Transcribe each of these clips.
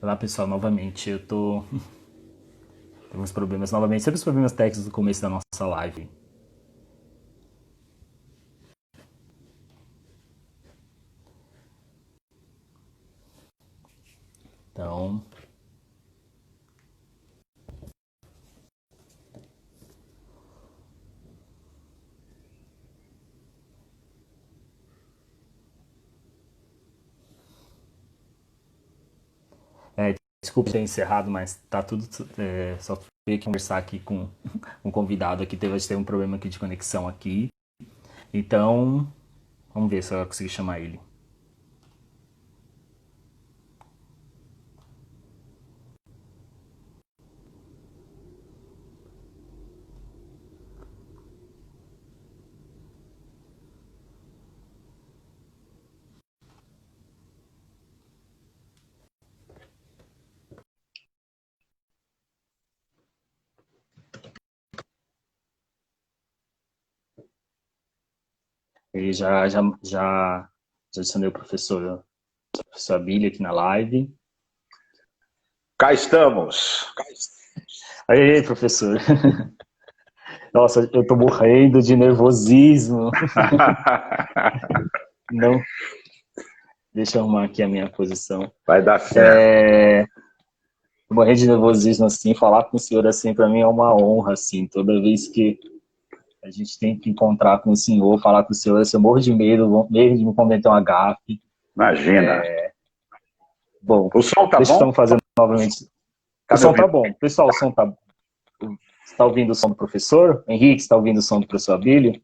Olá pessoal, novamente eu tô tendo uns problemas novamente, sempre os problemas técnicos do começo da nossa live. Então, desculpa ter encerrado, mas tá tudo. Só fui conversar aqui com um convidado aqui, teve um problema aqui de conexão aqui. Então, vamos ver se eu consigo chamar ele. Ele já adicionei o professor Abílio aqui na live. Cá estamos. Aí, professor. Nossa, eu tô morrendo de nervosismo. Não, deixa eu arrumar aqui a minha posição. Vai dar certo. Tô morrendo de nervosismo, assim, falar com o senhor, assim, para mim é uma honra, assim, toda vez que a gente tem que encontrar com o senhor, falar com o senhor, assim, eu morro de medo de me cometer um gafe. Imagina. Bom, O som tá deixa eu bom? estamos fazendo novamente. Tá O me som tá ouvindo? bom. Pessoal, o som tá... Você está ouvindo o som do professor? Henrique, você está ouvindo o som do professor Abílio?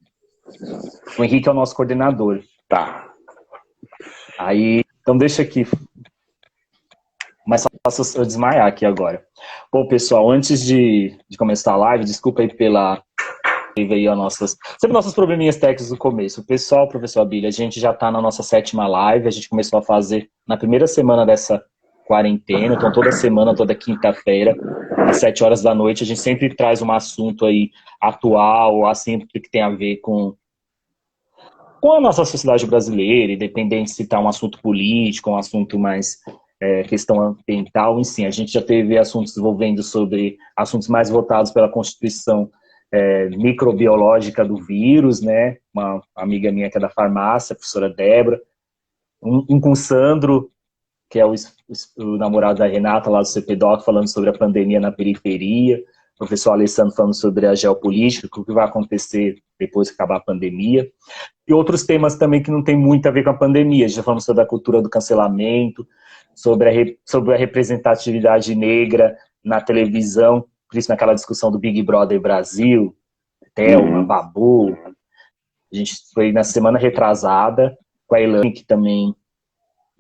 O Henrique é o nosso coordenador. Tá. Aí, então deixa aqui, mas só posso eu desmaiar aqui agora. Bom, pessoal, antes de começar a live, desculpa aí pela teve aí sempre nossos probleminhas técnicos no começo. O pessoal, professor Abílio, a gente já está na nossa 7ª live, a gente começou a fazer na primeira semana dessa quarentena, então toda semana, toda quinta-feira, às 7 horas da noite, a gente sempre traz um assunto aí atual, assim, que tem a ver com a nossa sociedade brasileira, independente se está um assunto político, um assunto mais questão ambiental, enfim, a gente já teve assuntos envolvendo sobre assuntos mais votados pela Constituição microbiológica do vírus, né? Uma amiga minha que é da farmácia, a professora Débora, um com o Sandro, que é o namorado da Renata, lá do CPDOC, falando sobre a pandemia na periferia, o professor Alessandro falando sobre a geopolítica, o que vai acontecer depois que acabar a pandemia, e outros temas também que não tem muito a ver com a pandemia, já falamos sobre a cultura do cancelamento, sobre a representatividade negra na televisão, por isso naquela discussão do Big Brother Brasil, Thelma, Uhum. Babu, a gente foi na semana retrasada, com a Elane, que também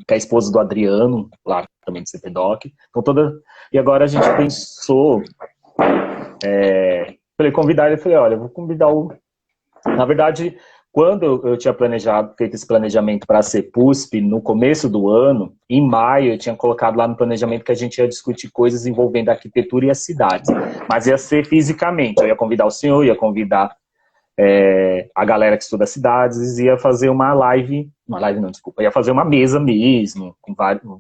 que é a esposa do Adriano, lá também do CPDOC. Então e agora a gente pensou, falei, convidar ele, falei, olha, eu vou convidar o... Na verdade, quando eu tinha feito esse planejamento para a CEPUSP, no começo do ano, em maio, eu tinha colocado lá no planejamento que a gente ia discutir coisas envolvendo a arquitetura e as cidades. Mas ia ser fisicamente, eu ia convidar o senhor, ia convidar a galera que estuda cidades, ia fazer uma live não, desculpa, ia fazer uma mesa mesmo, com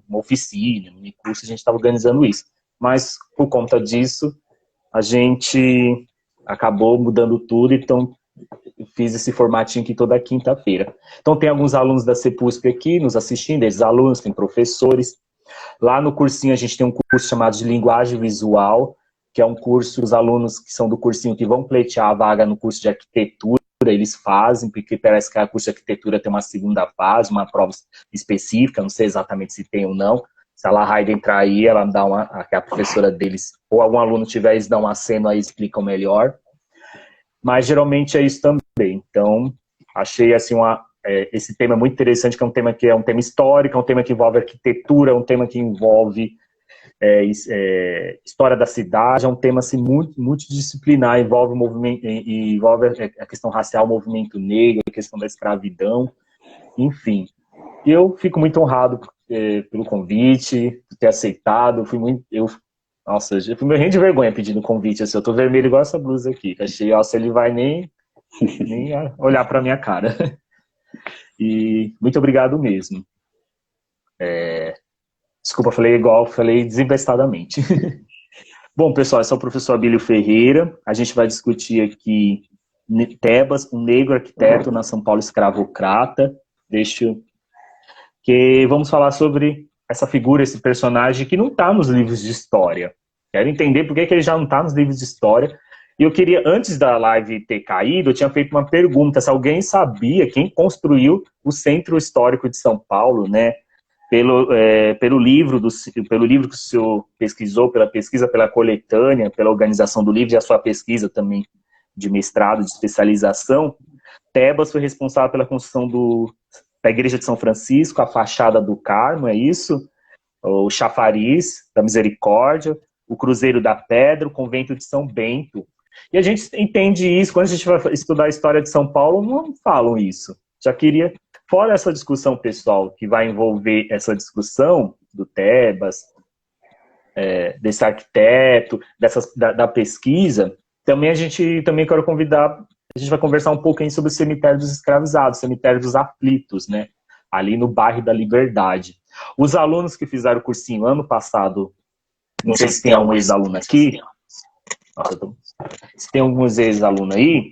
uma oficina, um curso, a gente estava organizando isso. Mas, por conta disso, a gente acabou mudando tudo, então eu fiz esse formatinho aqui toda quinta-feira. Então tem alguns alunos da CEPUSP aqui nos assistindo, eles alunos, tem professores. Lá no cursinho a gente tem um curso chamado de linguagem visual, que é um curso, os alunos que são do cursinho que vão pleitear a vaga no curso de arquitetura, eles fazem, porque parece que a curso de arquitetura tem uma segunda fase, uma prova específica, não sei exatamente se tem ou não. Se a Lahaida entrar aí, ela dá que a professora deles, ou algum aluno tiver, eles dão um aceno aí, explicam melhor. Mas geralmente é isso também. Então, achei assim esse tema muito interessante, que é um tema histórico, é um tema que envolve arquitetura, é um tema que envolve história da cidade, é um tema assim, multidisciplinar, envolve a questão racial, o movimento negro, a questão da escravidão, enfim. E eu fico muito honrado pelo convite, por ter aceitado, nossa, eu fui morrendo de vergonha pedindo convite, assim, eu tô vermelho igual essa blusa aqui, que achei, nossa, ele vai nem olhar pra minha cara. E muito obrigado mesmo. Desculpa, falei igual, falei desinvestadamente. Bom, pessoal, esse é o professor Abílio Ferreira. A gente vai discutir aqui Tebas, um negro arquiteto na São Paulo escravocrata. Que vamos falar sobre essa figura, esse personagem que não está nos livros de história. Quero entender por que ele já não está nos livros de história. E eu queria, antes da live ter caído, eu tinha feito uma pergunta, se alguém sabia quem construiu o Centro Histórico de São Paulo, né? Pelo livro que o senhor pesquisou, pela pesquisa, pela coletânea, pela organização do livro e a sua pesquisa também de mestrado, de especialização, Tebas foi responsável pela construção da Igreja de São Francisco, a Fachada do Carmo, é isso? O Chafariz da Misericórdia, o Cruzeiro da Pedra, o Convento de São Bento. E a gente entende isso, quando a gente vai estudar a história de São Paulo, não falam isso. Já queria, fora essa discussão pessoal, que vai envolver essa discussão do Tebas, desse arquiteto, da pesquisa, também quero convidar, a gente vai conversar um pouquinho sobre o cemitério dos escravizados, cemitério dos aflitos, né? Ali no bairro da Liberdade. Os alunos que fizeram o cursinho ano passado, não sei se tem algum ex-aluno aqui, se tem alguns ex-alunos aí,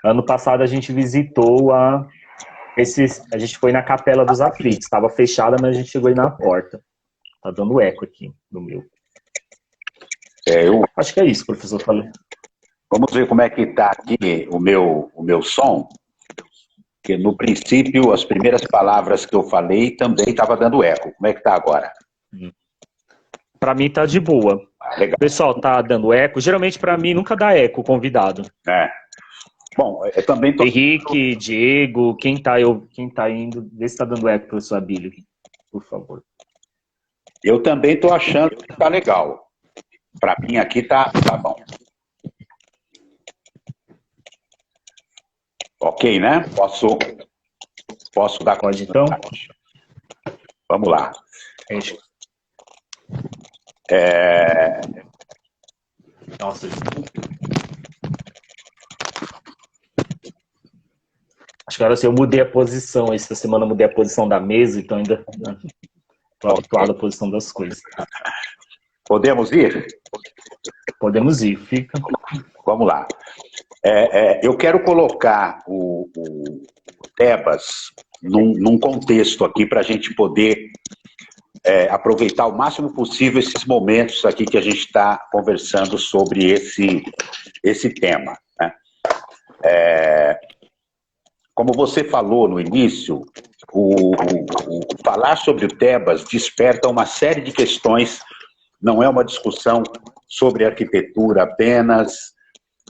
ano passado a gente visitou a gente foi na Capela dos Aflitos, estava fechada, mas a gente chegou aí na porta. Tá dando eco aqui no meu. Acho que é isso, professor. Falei. Vamos ver como é que está aqui o meu som. Porque no princípio, as primeiras palavras que eu falei também estava dando eco. Como é que está agora? Para mim tá de boa. Legal. O pessoal tá dando eco. Geralmente para mim nunca dá eco o convidado. Bom, eu também tô... Henrique, Diego, quem tá indo, vê se tá dando eco, professor Abílio, por favor. Eu também tô achando que tá legal. Para mim aqui tá bom. Ok, né? Posso dar... Pode então? Vamos lá. Nossa, acho que agora assim, eu mudei a posição. Essa semana eu mudei a posição da mesa, então ainda estou habituado à posição das coisas. Podemos ir? Podemos ir, fica. Vamos lá. Eu quero colocar o Tebas num contexto aqui para a gente poder aproveitar o máximo possível esses momentos aqui que a gente está conversando sobre esse tema, né? Como você falou no início, o falar sobre o Tebas desperta uma série de questões, não é uma discussão sobre arquitetura apenas,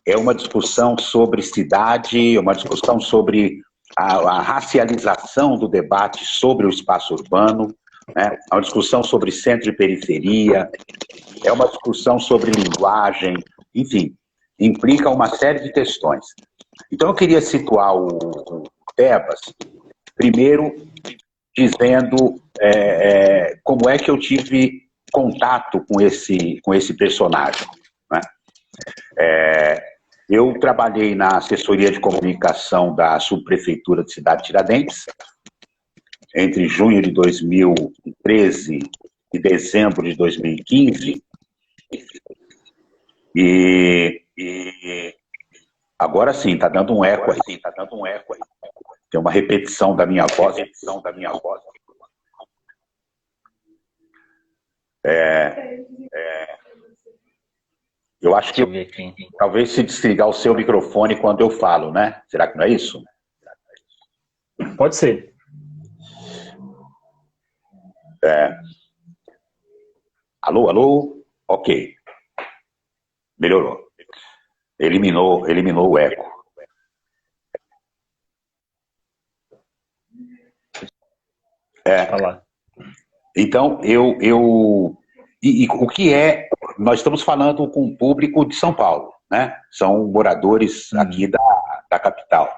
é uma discussão sobre cidade, é uma discussão sobre a racialização do debate sobre o espaço urbano, né? É uma discussão sobre centro e periferia, é uma discussão sobre linguagem, enfim, implica uma série de questões. Então eu queria situar o Tebas, primeiro dizendo como é que eu tive contato com esse personagem, né? Eu trabalhei na assessoria de comunicação da subprefeitura de Cidade Tiradentes, entre junho de 2013 e dezembro de 2015, e agora sim, está dando um eco aí. Tem uma repetição da minha voz. Eu acho que talvez se desligar o seu microfone quando eu falo, né? Será que não é isso? Pode ser. Alô, alô? Ok. Melhorou. Eliminou o eco. Então, o que é... Nós estamos falando com o público de São Paulo, né? São moradores aqui da capital.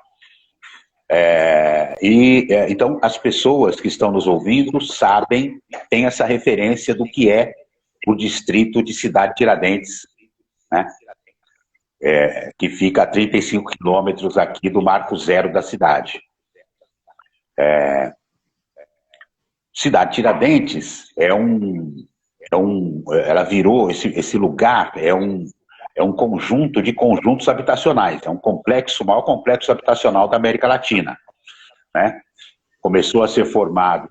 Então, as pessoas que estão nos ouvindo sabem, têm essa referência do que é o distrito de Cidade Tiradentes, né? Que fica a 35 quilômetros aqui do Marco Zero da cidade. Cidade Tiradentes ela virou, esse lugar é um conjunto de conjuntos habitacionais, é um complexo, o maior complexo habitacional da América Latina, né? Começou a ser formado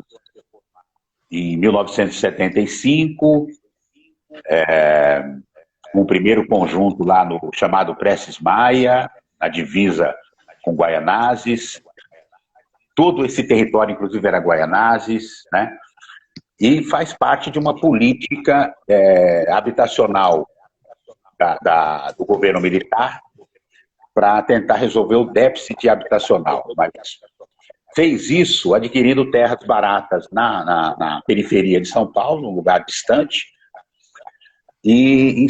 em 1975, com o primeiro conjunto lá no chamado Prestes Maia, na divisa com Guaianazes. Todo esse território, inclusive, era Guaianazes, né? E faz parte de uma política habitacional do governo militar para tentar resolver o déficit habitacional. Mas fez isso adquirindo terras baratas na periferia de São Paulo, um lugar distante, e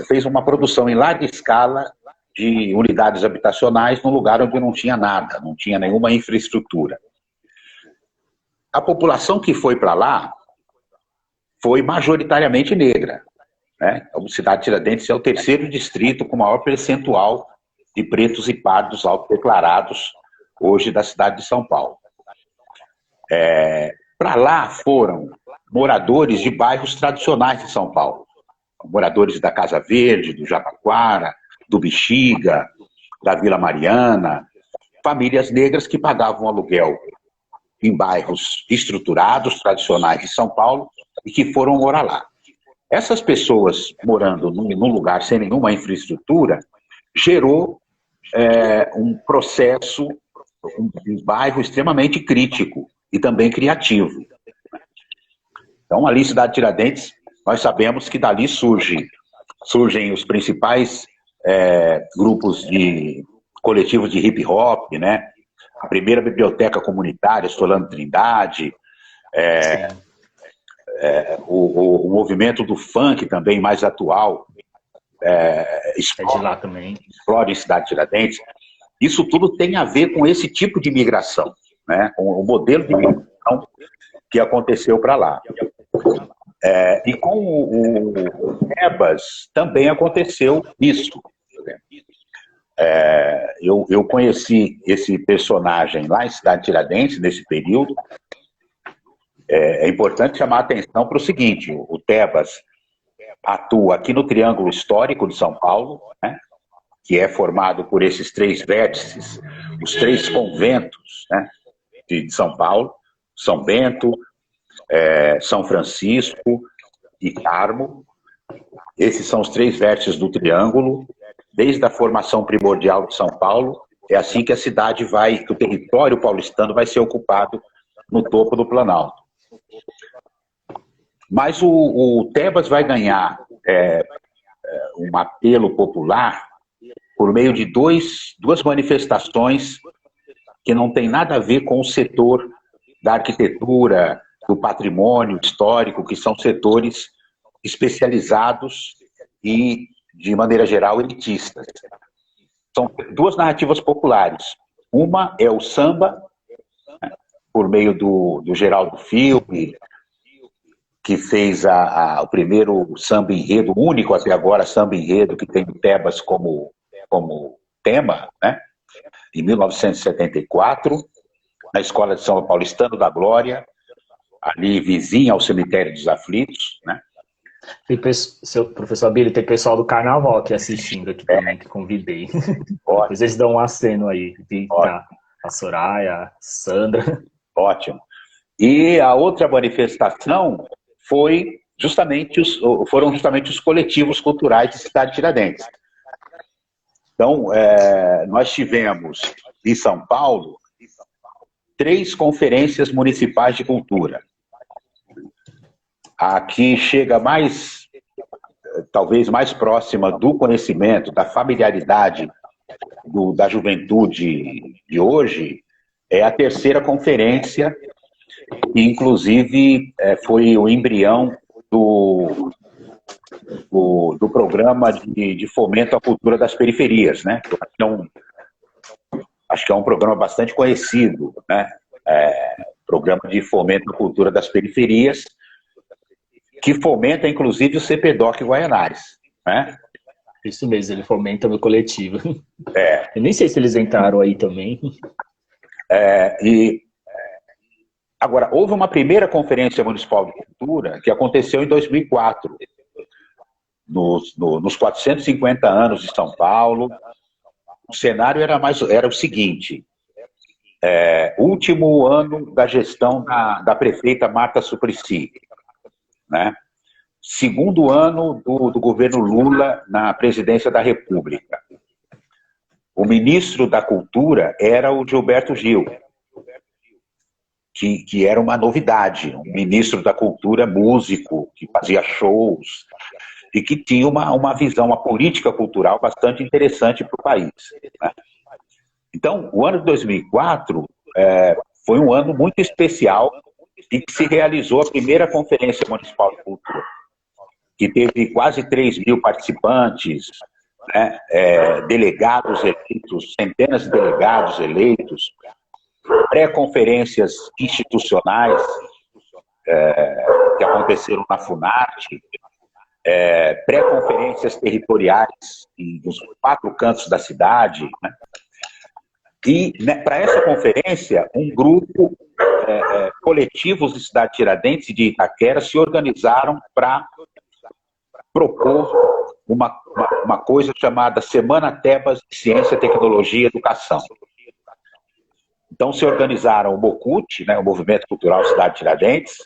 fez uma produção em larga escala de unidades habitacionais num lugar onde não tinha nada, não tinha nenhuma infraestrutura. A população que foi para lá foi majoritariamente negra, né? A cidade de Tiradentes é o terceiro distrito com maior percentual de pretos e pardos autodeclarados hoje da cidade de São Paulo. Para lá foram moradores de bairros tradicionais de São Paulo, moradores da Casa Verde, do Jabaquara, do Bexiga, da Vila Mariana, famílias negras que pagavam aluguel em bairros estruturados, tradicionais de São Paulo, e que foram morar lá. Essas pessoas morando num lugar sem nenhuma infraestrutura, gerou um processo, um bairro extremamente crítico e também criativo. Então, ali, Cidade de Tiradentes, nós sabemos que dali surgem os principais grupos coletivos de hip hop, né? A primeira biblioteca comunitária, Solano Trindade, o movimento do funk também mais atual, de lá também. explode em Cidade de Tiradentes. Isso tudo tem a ver com esse tipo de migração, né? Com o modelo de migração que aconteceu para lá. E com o Tebas também aconteceu isso. Eu conheci esse personagem lá em Cidade de Tiradentes, nesse período. É importante chamar a atenção para o seguinte: o Tebas atua aqui no Triângulo Histórico de São Paulo, né, que é formado por esses três vértices, os três conventos, né, de São Paulo: São Bento, São Francisco e Carmo. Esses são os três vértices do Triângulo. Desde a formação primordial de São Paulo, é assim que a cidade que o território paulistano vai ser ocupado no topo do Planalto. Mas o Tebas vai ganhar um apelo popular por meio de duas manifestações que não tem nada a ver com o setor da arquitetura, do patrimônio histórico, que são setores especializados e, de maneira geral, elitistas. São duas narrativas populares. Uma é o samba, né, por meio do Geraldo Filme, que fez o primeiro samba enredo, o único até agora samba enredo que tem o Tebas como tema, né, em 1974, na Escola de Samba Paulistano da Glória, ali vizinha ao Cemitério dos Aflitos, né? Seu professor Abílio, tem pessoal do Carnaval aqui assistindo aqui também, que convidei. Depois eles dão um aceno aí. A Soraya, a Sandra. Ótimo. E a outra manifestação foram justamente os coletivos culturais de Cidade de Tiradentes. Então, nós tivemos em São Paulo 3 conferências municipais de cultura. A que chega talvez mais próxima do conhecimento, da familiaridade da juventude de hoje, é a 3ª conferência, que inclusive foi o embrião do programa de fomento à cultura das periferias, né? Acho que é um programa bastante conhecido, né? Programa de fomento à cultura das periferias, que fomenta, inclusive, o CPDOC Guaianares, né? Isso mesmo, ele fomenta no coletivo. Eu nem sei se eles entraram aí também. E Agora, houve uma primeira Conferência Municipal de Cultura que aconteceu em 2004, nos 450 anos de São Paulo. O cenário era o seguinte: último ano da gestão da prefeita Marta Suplicy, né? Segundo ano do governo Lula na presidência da República. O ministro da Cultura era o Gilberto Gil, que era uma novidade, um ministro da Cultura músico, que fazia shows e que tinha uma visão, uma política cultural bastante interessante para o país, né? Então, o ano de 2004 foi um ano muito especial em que se realizou a primeira Conferência Municipal de Cultura, que teve quase 3.000 participantes, né, delegados eleitos, centenas de delegados eleitos, pré-conferências institucionais que aconteceram na Funarte, pré-conferências territoriais nos 4 cantos da cidade, né? E, né, para essa conferência, um grupo, coletivos de Cidade Tiradentes e de Itaquera se organizaram para propor uma coisa chamada Semana Tebas de Ciência, Tecnologia e Educação. Então se organizaram o MOCUT, né, o Movimento Cultural Cidade Tiradentes,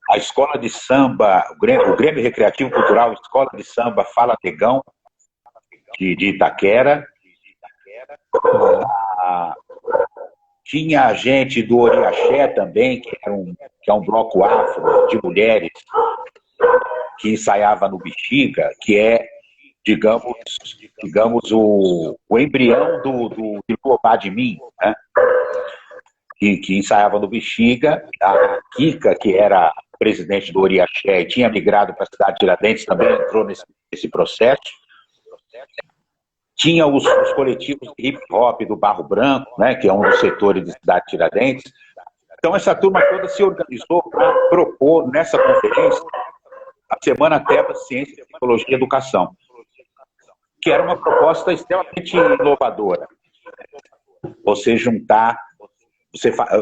a Escola de Samba, o Grêmio Recreativo Cultural Escola de Samba Fala Negão, de Itaquera. Tinha gente do Oriaxé também, que é um bloco afro de mulheres que ensaiava no Bexiga, que é, digamos o embrião do Luová de Mim, né? Que ensaiava no Bexiga. A Kika, que era presidente do Oriaxé e tinha migrado para a cidade de Tiradentes, também entrou nesse processo. Tinha os coletivos de hip-hop do Barro Branco, né, que é um dos setores de cidade de Tiradentes. Então, essa turma toda se organizou para propor, nessa conferência, a Semana Tebas Ciência, Tecnologia e Educação, que era uma proposta extremamente inovadora. Você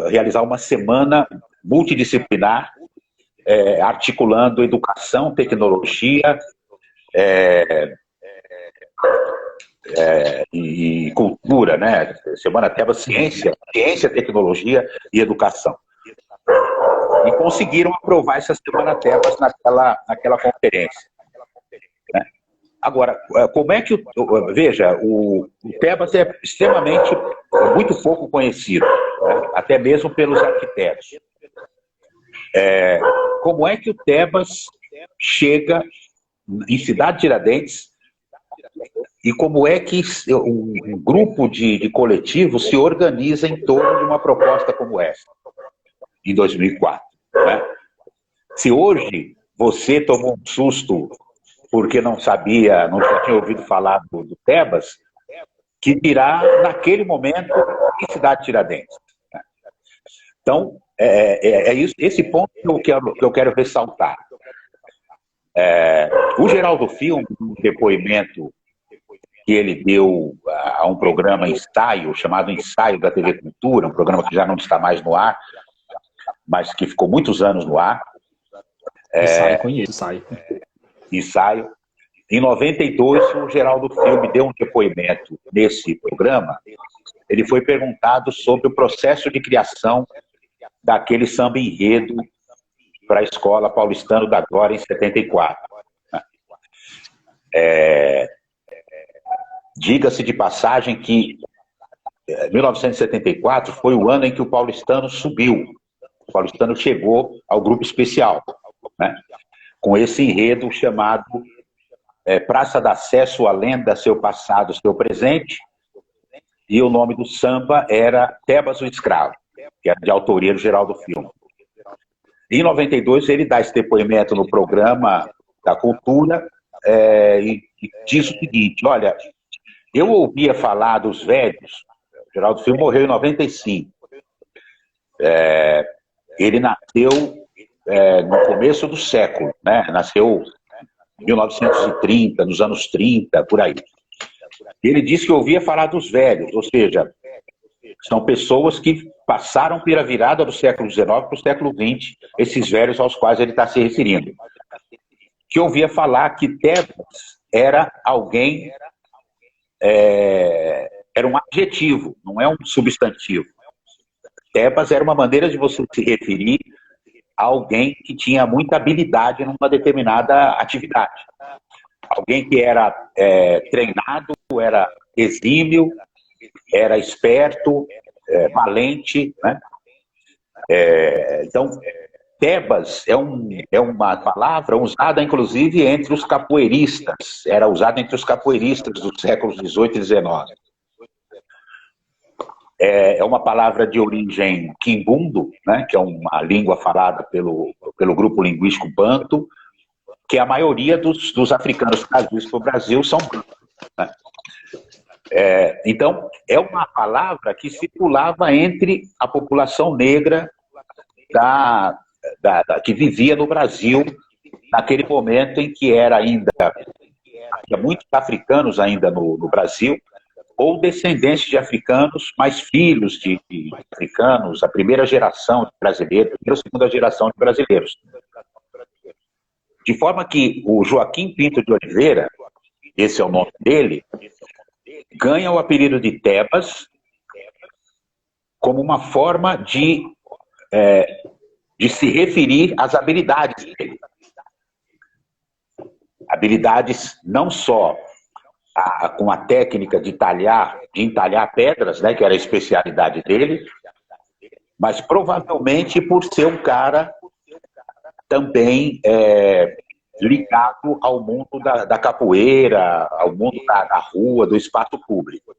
realizar uma semana multidisciplinar, articulando educação, tecnologia, e cultura, né? Semana Tebas Ciência, Tecnologia e Educação. E conseguiram aprovar essa Semana Tebas naquela conferência, né? Agora, como é que veja, o Tebas é extremamente, muito pouco conhecido, né? Até mesmo pelos arquitetos. Como é que o Tebas chega em Cidade de Tiradentes e como é que um grupo de coletivos se organiza em torno de uma proposta como essa, em 2004, né? Se hoje você tomou um susto porque não sabia, não já tinha ouvido falar do Tebas, que dirá naquele momento em Cidade de Tiradentes, né? Então, esse ponto que eu quero ressaltar. O Geraldo Filme, um depoimento que ele deu a um programa Ensaio, chamado Ensaio da TV Cultura, um programa que já não está mais no ar, mas que ficou muitos anos no ar. Ensaio, conheço, Ensaio. Ensaio. Em 92, o Geraldo Filme deu um depoimento nesse programa. Ele foi perguntado sobre o processo de criação daquele samba enredo para a Escola Paulistano da Glória em 74. Diga-se de passagem que 1974 foi o ano em que o paulistano subiu. O paulistano chegou ao grupo especial, né? Com esse enredo chamado Praça da Sé, sua lenda, seu passado, seu presente. E o nome do samba era Tebas o Escravo, que era de autoria do Geraldo Filme. Em 92 ele dá esse depoimento no programa da Cultura e diz o seguinte: olha, eu ouvia falar dos velhos. O Geraldo Filme morreu em 95. Ele nasceu no começo do século, né? Nasceu em 1930, nos anos 30, por aí. Ele disse que ouvia falar dos velhos, ou seja, são pessoas que passaram pela virada do século XIX para o século XX, esses velhos aos quais ele está se referindo. Que ouvia falar que Tebas era alguém, era um adjetivo, não é um substantivo. Tebas era uma maneira de você se referir a alguém que tinha muita habilidade numa determinada atividade. Alguém que era treinado, era exímio, era esperto, valente, né? Então, Tebas é uma palavra usada, inclusive, entre os capoeiristas. Era usada entre os capoeiristas dos séculos XVIII e XIX. É uma palavra de origem quimbundo, né, que é uma língua falada pelo grupo linguístico banto, que a maioria dos africanos trazidos para o Brasil são bantos, né? Então, é uma palavra que circulava entre a população negra que vivia no Brasil naquele momento em que havia muitos africanos ainda no Brasil, ou descendentes de africanos, mas filhos de africanos, a primeira geração de brasileiros, a primeira ou segunda geração de brasileiros. De forma que o Joaquim Pinto de Oliveira, esse é o nome dele, ganha o apelido de Tebas como uma forma de se referir às habilidades dele. Habilidades não só com a técnica de entalhar pedras, né, que era a especialidade dele, mas provavelmente por ser um cara também ligado ao mundo da capoeira, ao mundo da rua, do espaço público.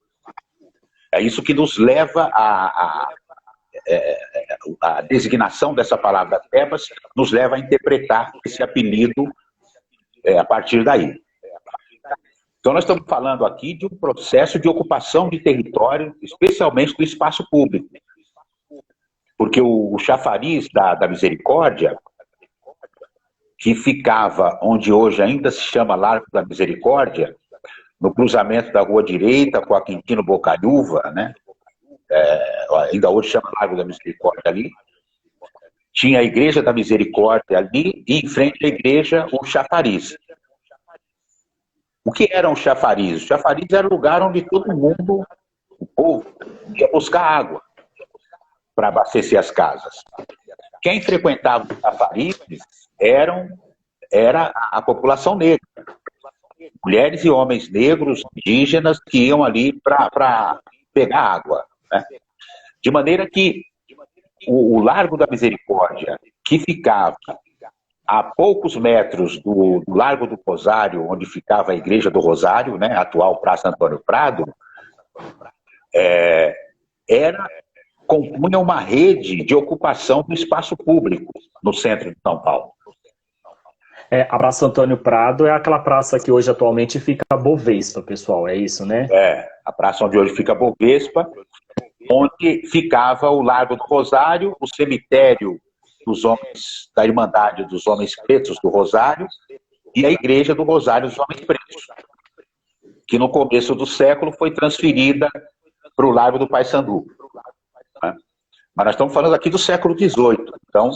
É isso que nos leva a designação dessa palavra Tebas, nos leva a interpretar esse apelido a partir daí. Então, nós estamos falando aqui de um processo de ocupação de território, especialmente do espaço público. Porque o chafariz da Misericórdia, que ficava onde hoje ainda se chama Largo da Misericórdia, no cruzamento da Rua Direita com a Quintino Bocaiúva, né? Ainda hoje chama Largo da Misericórdia ali, tinha a Igreja da Misericórdia ali, e em frente à igreja, o chafariz. O que era um chafariz? O chafariz era o lugar onde todo mundo, o povo, ia buscar água para abastecer as casas. Quem frequentava os chafarizes era a população negra. Mulheres e homens negros, indígenas, que iam ali para pegar água, né? De maneira que o Largo da Misericórdia, que ficava a poucos metros do Largo do Rosário, onde ficava a Igreja do Rosário, né, a atual Praça Antônio Prado, compunha uma rede de ocupação do espaço público no centro de São Paulo. A Praça Antônio Prado é aquela praça que hoje atualmente fica a Bovespa, pessoal, é isso, né? A praça onde hoje fica a Bovespa, onde ficava o Largo do Rosário, o cemitério dos homens, da Irmandade dos Homens Pretos do Rosário, e a Igreja do Rosário dos Homens Pretos, que no começo do século foi transferida para o Largo do Paissandu. Né? Mas nós estamos falando aqui do século XVIII, então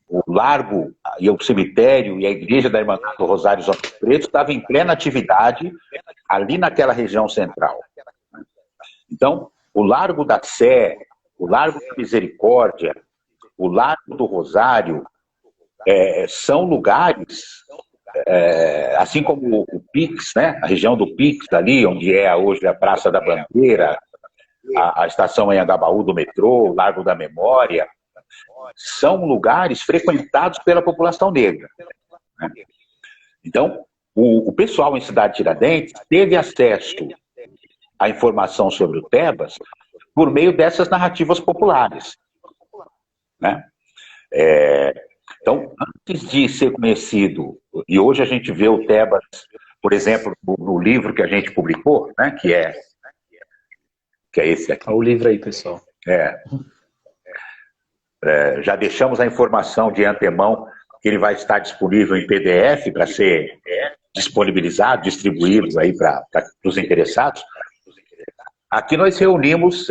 o Largo e o cemitério e a Igreja da Irmandade do Rosário dos Homens Pretos estavam em plena atividade ali naquela região central. Então, o Largo da Sé, o Largo da Misericórdia, o Largo do Rosário, são lugares, assim como o Pix, né? A região do Pix, ali, onde é hoje a Praça da Bandeira, a estação Anhangabaú do metrô, o Largo da Memória, são lugares frequentados pela população negra, né? Então, o pessoal em Cidade Tiradentes teve acesso à informação sobre o Tebas por meio dessas narrativas populares, né? Então, antes de ser conhecido, e hoje a gente vê o Tebas, por exemplo, no livro que a gente publicou, né, que é esse aqui. O livro aí, pessoal. Já deixamos a informação de antemão que ele vai estar disponível em PDF para ser disponibilizado, distribuído aí para os interessados. Aqui nós reunimos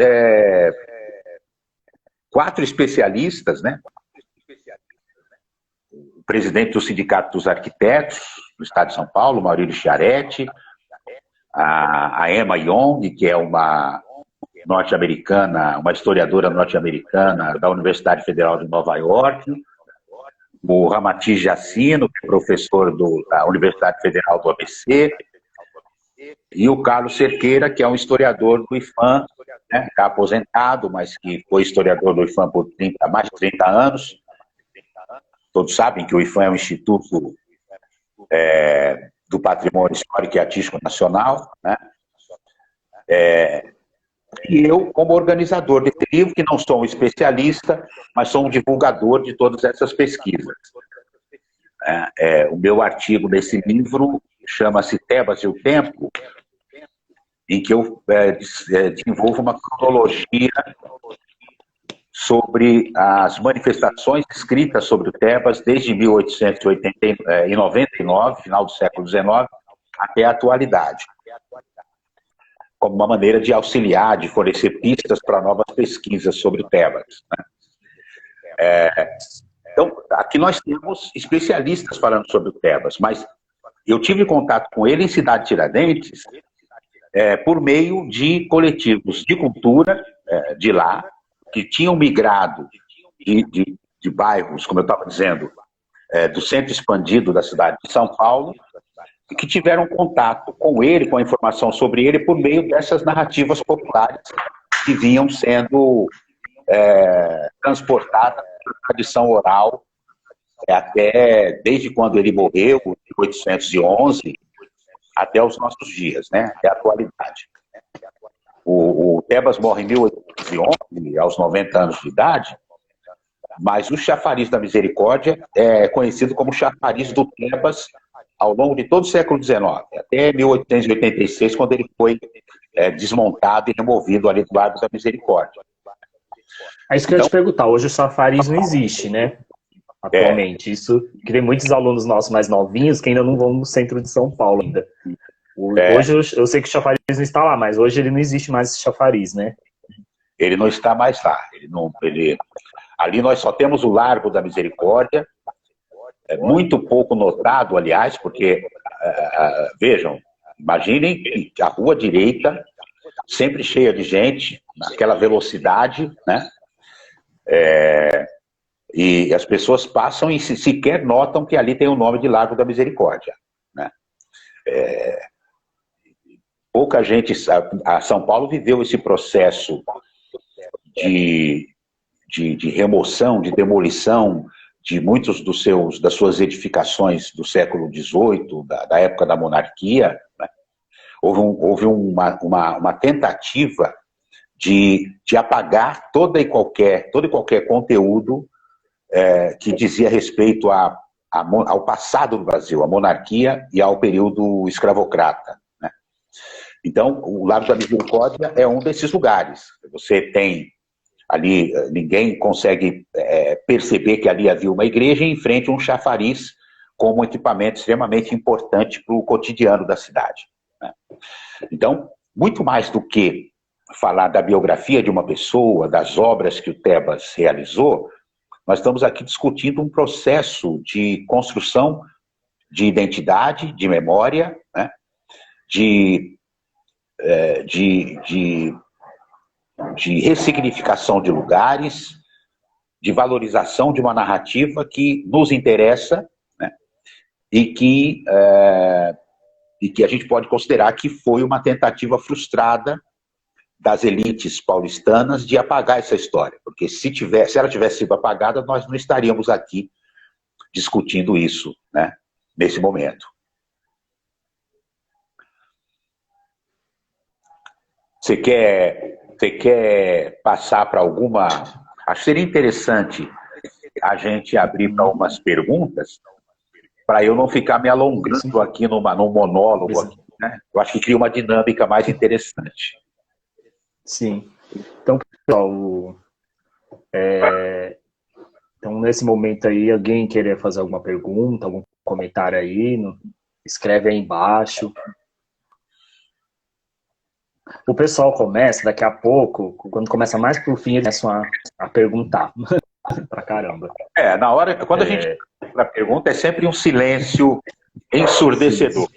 4 especialistas, né? O presidente do Sindicato dos Arquitetos do Estado de São Paulo, Maurílio Chiaretti, a Emma Young, que é uma norte-americana, uma historiadora norte-americana da Universidade Federal de Nova York, o Ramati Jacino, que é professor da Universidade Federal do ABC, e o Carlos Cerqueira, que é um historiador do IFAM, né, já aposentado, mas que foi historiador do IFAM por mais de 30 anos. Todos sabem que o IFAM é um instituto do patrimônio histórico e artístico nacional, né? E eu, como organizador desse livro, que não sou um especialista, mas sou um divulgador de todas essas pesquisas. O meu artigo nesse livro chama-se Tebas e o Tempo, em que eu desenvolvo uma cronologia sobre as manifestações escritas sobre o Tebas desde 1899, final do século XIX, até a atualidade, como uma maneira de auxiliar, de fornecer pistas para novas pesquisas sobre o Tebas, né? Então, aqui nós temos especialistas falando sobre o Tebas, mas eu tive contato com ele em Cidade Tiradentes por meio de coletivos de cultura de lá, que tinham migrado de bairros, como eu estava dizendo, do centro expandido da cidade de São Paulo, e que tiveram contato com ele, com a informação sobre ele, por meio dessas narrativas populares que vinham sendo transportadas pela tradição oral até desde quando ele morreu, em 1811, até os nossos dias, né? Até a atualidade. O Tebas morre em 1811, aos 90 anos de idade, mas o chafariz da misericórdia é conhecido como chafariz do Tebas ao longo de todo o século XIX, até 1886, quando ele foi desmontado e removido ali do Largo da Misericórdia. É isso que eu ia te perguntar. Hoje o chafariz não existe, né? Atualmente. Isso que tem muitos alunos nossos mais novinhos que ainda não vão no centro de São Paulo ainda. Hoje eu sei que o chafariz não está lá, mas hoje ele não existe mais esse chafariz, né? Ele não está mais lá. Ali nós só temos o Largo da Misericórdia, muito pouco notado, aliás, porque, vejam, imaginem que a rua direita, sempre cheia de gente, naquela velocidade, né? E as pessoas passam e sequer notam que ali tem o nome de Largo da Misericórdia, né? Pouca gente sabe. A São Paulo viveu esse processo de remoção, de demolição de muitos das suas edificações do século XVIII, da época da monarquia, né? Houve uma tentativa de apagar todo e qualquer conteúdo que dizia respeito ao passado do Brasil, à monarquia e ao período escravocrata, né? Então, o Largo da Misericórdia é um desses lugares. Você tem ali, ninguém consegue perceber que ali havia uma igreja e em frente um chafariz como um equipamento extremamente importante para o cotidiano da cidade, né? Então, muito mais do que falar da biografia de uma pessoa, das obras que o Tebas realizou, nós estamos aqui discutindo um processo de construção de identidade, de memória, né? de ressignificação de lugares, de valorização de uma narrativa que nos interessa, né? e que a gente pode considerar que foi uma tentativa frustrada das elites paulistanas de apagar essa história, porque se ela tivesse sido apagada, nós não estaríamos aqui discutindo isso, né, nesse momento. Você quer passar para alguma... Acho que seria interessante a gente abrir para umas perguntas, para eu não ficar me alongando aqui num monólogo, aqui, né? Eu acho que cria uma dinâmica mais interessante. Sim. Então, pessoal, então, nesse momento aí, alguém querer fazer alguma pergunta, algum comentário aí, escreve aí embaixo. O pessoal começa, daqui a pouco, quando começa mais pro fim, eles começam a perguntar. Pra caramba. Na hora, quando a gente a pergunta, é sempre um silêncio ensurdecedor.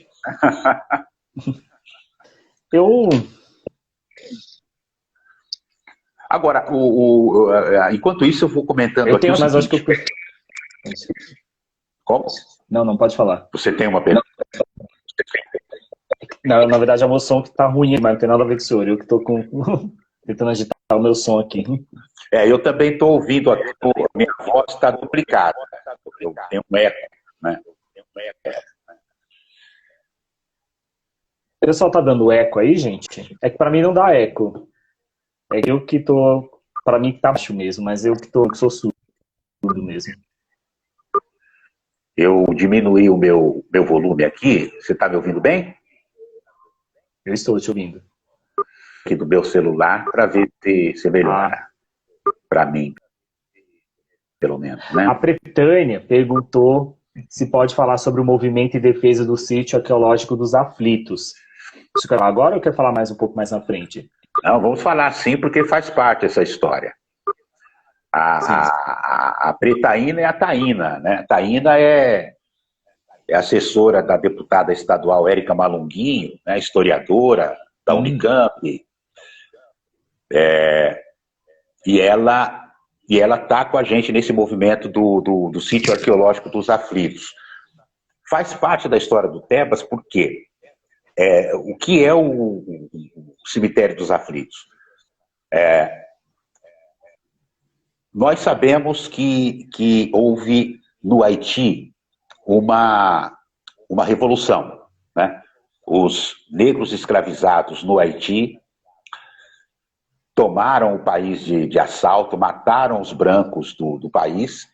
Eu... Agora, enquanto isso, eu vou comentando eu aqui tenho, o mas seguinte. acho que eu... Como? Não pode falar. Você tem uma pergunta? Não, na verdade é o meu som que tá ruim, mas não tem nada a ver com o senhor. Eu que tô tentando agitar o meu som aqui. Eu também estou ouvindo, minha voz está duplicada. Eu tenho um eco, né? O pessoal tá dando eco aí, gente? É que pra mim não dá eco. É que eu que tô... Pra mim tá baixo mesmo, mas eu que sou surdo mesmo. Eu diminuí o meu volume aqui. Você está me ouvindo bem? Eu estou te ouvindo. Aqui do meu celular, para ver se melhora. Para mim, pelo menos, né? A Pretânia perguntou se pode falar sobre o movimento em defesa do sítio arqueológico dos Aflitos. Você quer falar agora ou quer falar mais um pouco mais na frente? Não, vamos falar sim, porque faz parte dessa história. A Pretaína é a Taína, né? A Taína é assessora da deputada estadual Érica Malunguinho, né? Historiadora da Unicamp. E ela está com a gente nesse movimento do sítio arqueológico dos Aflitos. Faz parte da história do Tebas, porque o que é o cemitério dos Aflitos? Nós sabemos que houve no Haiti uma revolução, né? Os negros escravizados no Haiti tomaram o país de assalto, mataram os brancos do país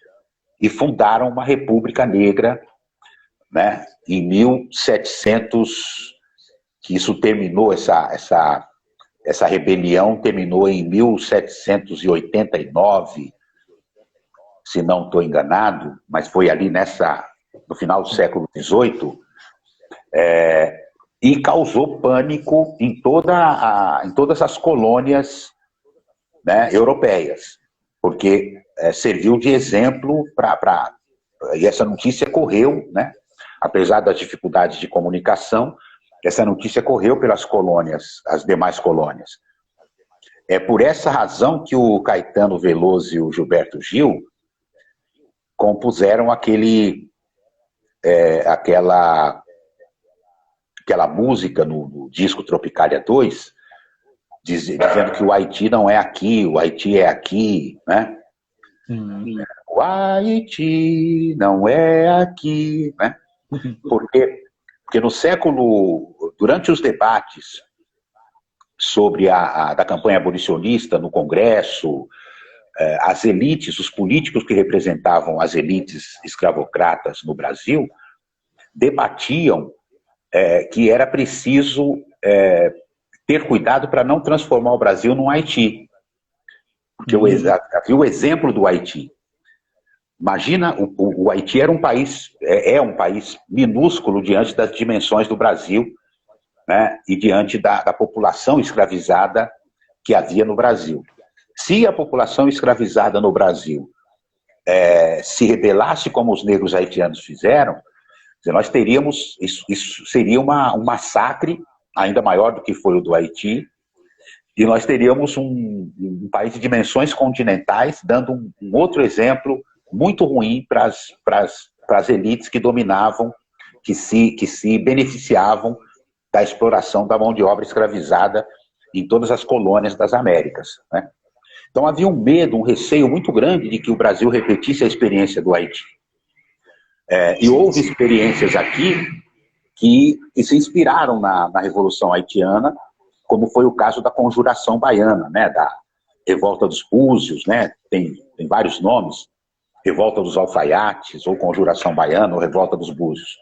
e fundaram uma república negra, né? Em 1700, que isso terminou, essa rebelião terminou em 1789, se não estou enganado, mas foi ali no final do século XVIII, e causou pânico em todas as colônias, né, europeias, porque serviu de exemplo e essa notícia correu, né, apesar das dificuldades de comunicação, essa notícia correu pelas colônias, as demais colônias. É por essa razão que o Caetano Veloso e o Gilberto Gil compuseram aquela música no disco Tropicália 2, dizendo que o Haiti não é aqui, o Haiti é aqui, né? O Haiti não é aqui, né? Porque durante os debates sobre da campanha abolicionista no Congresso, as elites, os políticos que representavam as elites escravocratas no Brasil, debatiam que era preciso ter cuidado para não transformar o Brasil num Haiti. Porque havia o exemplo do Haiti. Imagina, o Haiti era um país minúsculo diante das dimensões do Brasil, né, e diante da população escravizada que havia no Brasil. Se a população escravizada no Brasil se rebelasse como os negros haitianos fizeram, nós teríamos, isso seria um massacre ainda maior do que foi o do Haiti, e nós teríamos um país de dimensões continentais, dando um outro exemplo muito ruim para as elites que dominavam, que se beneficiavam da exploração da mão de obra escravizada em todas as colônias das Américas, né? Então havia um medo, um receio muito grande de que o Brasil repetisse a experiência do Haiti. E houve experiências aqui que se inspiraram na Revolução Haitiana, como foi o caso da Conjuração Baiana, né, da Revolta dos Búzios, né, tem vários nomes, Revolta dos Alfaiates, ou Conjuração Baiana, ou Revolta dos Búzios,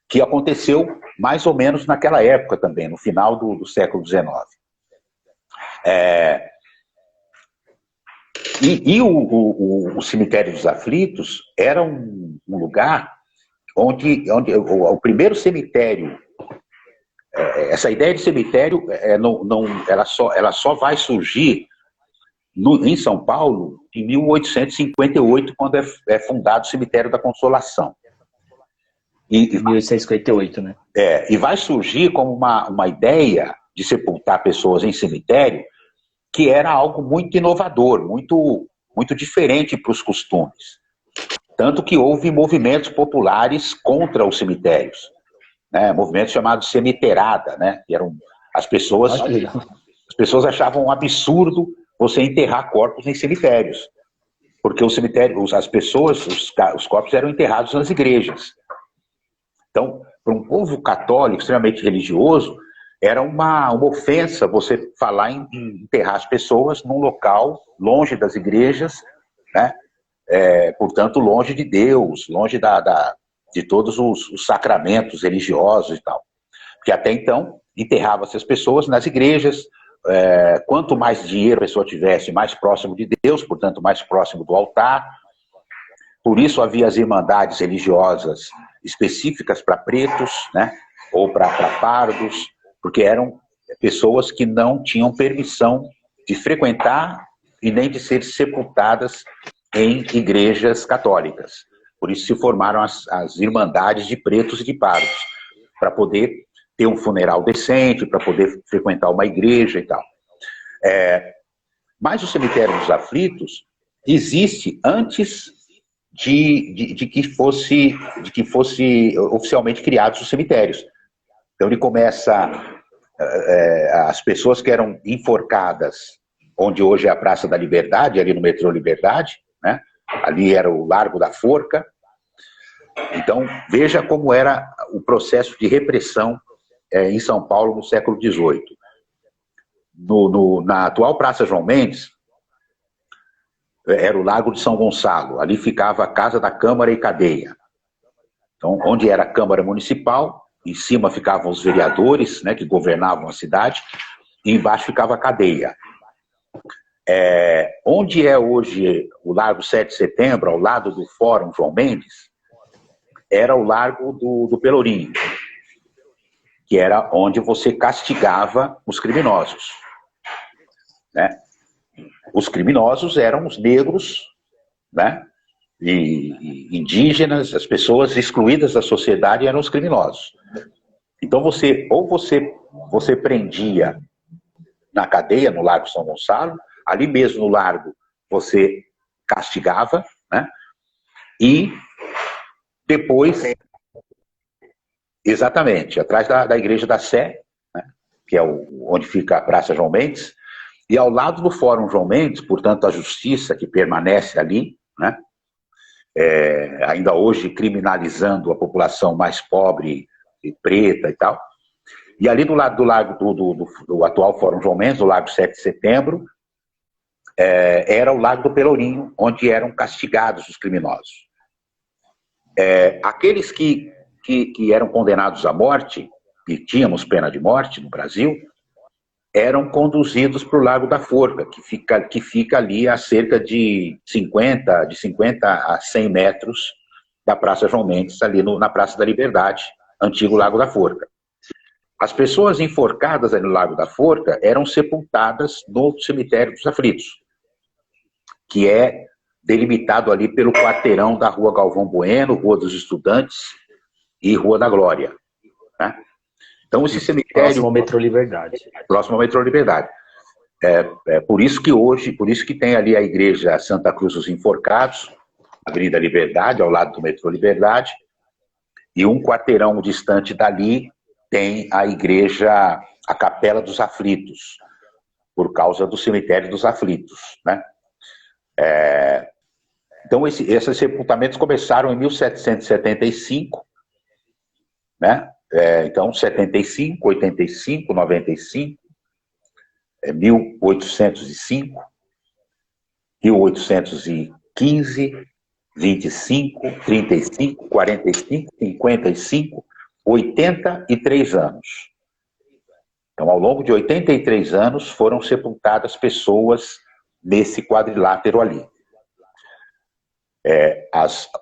que aconteceu mais ou menos naquela época também, no final do século XIX. O Cemitério dos Aflitos era um lugar onde o primeiro cemitério essa ideia de cemitério, ela só vai surgir em São Paulo em 1858, quando é fundado o Cemitério da Consolação. Em 1858, né? E vai surgir como uma ideia de sepultar pessoas em cemitério, que era algo muito inovador, muito, muito diferente para os costumes. Tanto que houve movimentos populares contra os cemitérios, né? Movimentos chamados cemiterada, né? Que eram as pessoas achavam um absurdo você enterrar corpos em cemitérios, porque o cemitério, as pessoas, os corpos eram enterrados nas igrejas. Então, para um povo católico extremamente religioso, era uma ofensa você falar em enterrar as pessoas num local longe das igrejas, né? Portanto, longe de Deus, longe de todos os sacramentos religiosos e tal. Porque até então, enterrava-se as pessoas nas igrejas, quanto mais dinheiro a pessoa tivesse, mais próximo de Deus, portanto, mais próximo do altar. Por isso havia as irmandades religiosas específicas para pretos, né? Ou para pardos, porque eram pessoas que não tinham permissão de frequentar e nem de ser sepultadas em igrejas católicas. Por isso se formaram as irmandades de pretos e de pardos, para poder ter um funeral decente, para poder frequentar uma igreja e tal. Mas o cemitério dos aflitos existe antes de que fosse oficialmente criados os cemitérios. Então ele começa, as pessoas que eram enforcadas, onde hoje é a Praça da Liberdade, ali no metrô Liberdade, né? Ali era o Largo da Forca. Então veja como era o processo de repressão em São Paulo no século XVIII. Na atual Praça João Mendes, era o Largo de São Gonçalo, ali ficava a Casa da Câmara e Cadeia. Então, onde era a Câmara Municipal, em cima ficavam os vereadores, né, que governavam a cidade, e embaixo ficava a cadeia. Onde é hoje o Largo 7 de Setembro, ao lado do Fórum João Mendes, era o Largo do Pelourinho, que era onde você castigava os criminosos, né? Os criminosos eram os negros, né? E indígenas, as pessoas excluídas da sociedade eram os criminosos. Então você prendia na cadeia, no Largo São Gonçalo, ali mesmo no largo você castigava, né? E depois, exatamente, atrás da Igreja da Sé, né? Que é onde fica a Praça João Mendes, e ao lado do Fórum João Mendes, portanto a justiça que permanece ali, né? Ainda hoje criminalizando a população mais pobre e preta e tal. E ali do lado do atual Fórum João Mendes, do Largo 7 de Setembro, era o Largo do Pelourinho, onde eram castigados os criminosos. Aqueles que eram condenados à morte, e tínhamos pena de morte no Brasil, eram conduzidos para o Largo da Forca, que fica ali a cerca de 50 a 100 metros da Praça João Mendes, ali na Praça da Liberdade, antigo Lago da Forca. As pessoas enforcadas ali no Lago da Forca eram sepultadas no Cemitério dos Aflitos, que é delimitado ali pelo quarteirão da Rua Galvão Bueno, Rua dos Estudantes e Rua da Glória, né? Então esse cemitério... Próximo ao metrô Liberdade. Próximo ao metrô Liberdade. Por isso que tem ali a Igreja Santa Cruz dos Enforcados, Avenida Liberdade, ao lado do metrô Liberdade, e um quarteirão distante dali tem a igreja, a Capela dos Aflitos, por causa do Cemitério dos Aflitos, né? Então esses sepultamentos começaram em 1775, né? Então 75, 85, 95, 1805, 1815, 25, 35, 45, 55, 83 anos. Então, ao longo de 83 anos, foram sepultadas pessoas nesse quadrilátero ali.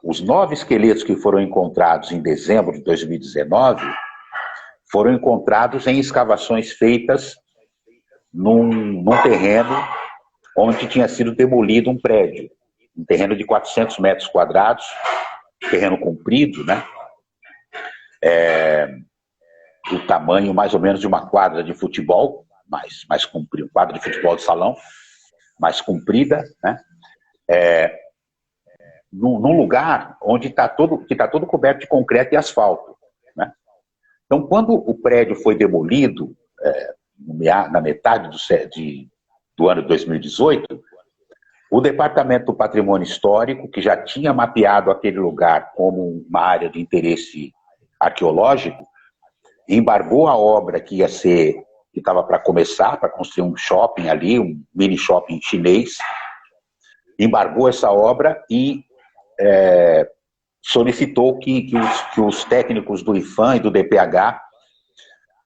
Os 9 esqueletos que foram encontrados em dezembro de 2019 foram encontrados em escavações feitas num terreno onde tinha sido demolido um prédio, um terreno de 400 metros quadrados, terreno comprido, né? Do tamanho mais ou menos de uma quadra de futebol, mais comprida, quadra de futebol de salão, mais comprida, né? Num lugar onde que está todo coberto de concreto e asfalto, né? Então, quando o prédio foi demolido, na metade do ano de 2018, o Departamento do Patrimônio Histórico, que já tinha mapeado aquele lugar como uma área de interesse arqueológico, embargou a obra que estava para começar, para construir um shopping ali, um mini shopping chinês, embargou essa obra e solicitou que os técnicos do IPHAN e do DPH